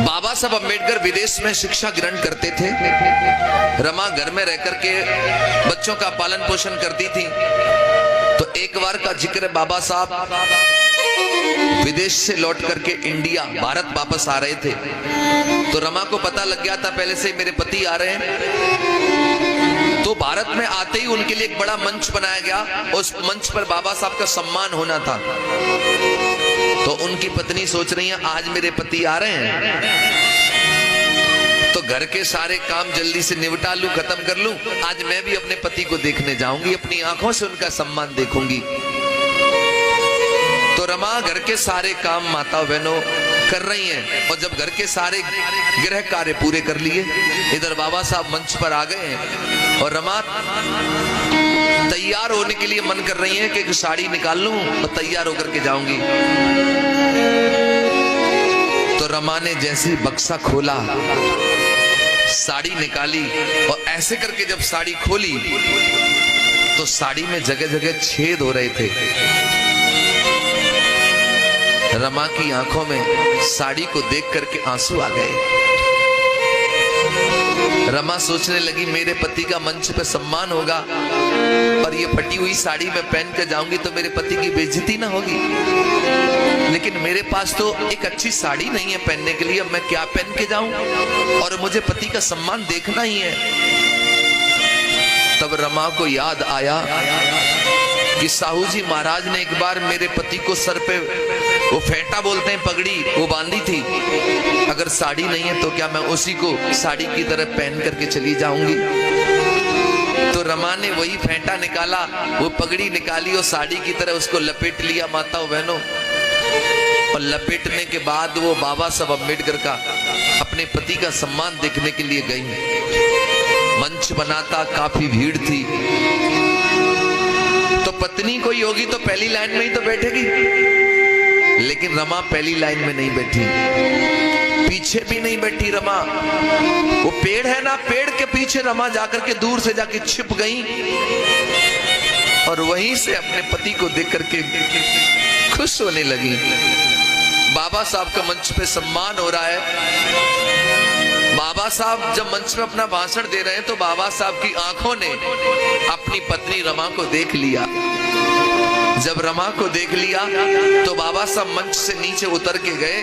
बाबा साहब अम्बेडकर विदेश में शिक्षा ग्रहण करते थे। रमा घर में रह करके बच्चों का पालन पोषण करती थी। तो एक बार का जिक्र है, बाबा साहब विदेश से लौट करके इंडिया भारत वापस आ रहे थे। तो रमा को पता लग गया था पहले से मेरे पति आ रहे हैं। तो भारत में आते ही उनके लिए एक बड़ा मंच बनाया गया। उस मंच पर बाबा साहब का सम्मान होना था। तो उनकी पत्नी सोच रही है आज मेरे पति आ रहे हैं तो घर के सारे काम जल्दी से निपटा लूं, खत्म कर लूं। आज मैं भी अपने पति को देखने जाऊंगी, अपनी आंखों से उनका सम्मान देखूंगी। तो रमा घर के सारे काम माता बहनों कर रही हैं। और जब घर के सारे गृह कार्य पूरे कर लिए, इधर बाबा साहब मंच पर आ गए हैं और रमा तैयार होने के लिए मन कर रही है कि एक साड़ी निकाल लूं और तैयार होकर के जाऊंगी। तो रमा ने जैसे बक्सा खोला, साड़ी निकाली और ऐसे करके जब साड़ी खोली तो साड़ी में जगह जगह छेद हो रहे थे। रमा की आंखों में साड़ी को देख करके आंसू आ गए। रमा सोचने लगी मेरे पति का मंच पे सम्मान होगा और ये फटी हुई साड़ी में पहन कर जाऊंगी तो मेरे पति की बेइज्जती ना होगी। लेकिन मेरे पास तो एक अच्छी साड़ी नहीं है पहनने के लिए, अब मैं क्या पहन के जाऊं और मुझे पति का सम्मान देखना ही है। तब रमा को याद आया कि साहू जी महाराज ने एक बार मेरे पति को सर पे वो फेंटा बोलते हैं पगड़ी, वो बांधी थी। अगर साड़ी नहीं है तो क्या मैं उसी को साड़ी की तरह पहन करके चली जाऊंगी। तो रमा ने वही फेंटा निकाला, वो पगड़ी निकाली और साड़ी की तरह उसको लपेट लिया माताओं बहनों। और लपेटने के बाद वो बाबा साहब अम्बेडकर का अपने पति का सम्मान देखने के लिए गई। मंच बना था, काफी भीड़ थी। तो पत्नी कोई होगी तो पहली लाइन में ही तो बैठेगी, लेकिन रमा पहली लाइन में नहीं बैठी, पीछे भी नहीं बैठी रमा। वो पेड़ है ना, पेड़ के पीछे रमा जाकर के दूर से जाके छिप गई और वहीं से अपने पति को देख करके खुश होने लगी। बाबा साहब का मंच पे सम्मान हो रहा है। बाबा साहब जब मंच में अपना भाषण दे रहे हैं तो बाबा साहब की आंखों ने अपनी पत्नी रमा को देख लिया। जब रमा को देख लिया तो बाबा साहब मंच से नीचे उतर के गए,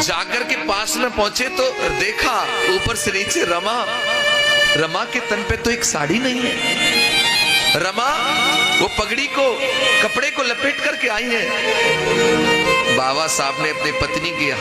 जाकर के पास में पहुंचे तो देखा ऊपर से नीचे रमा के तन पे तो एक साड़ी नहीं है। रमा वो पगड़ी को, कपड़े को लपेट करके आई है। बाबा साहब ने अपनी पत्नी के हाथ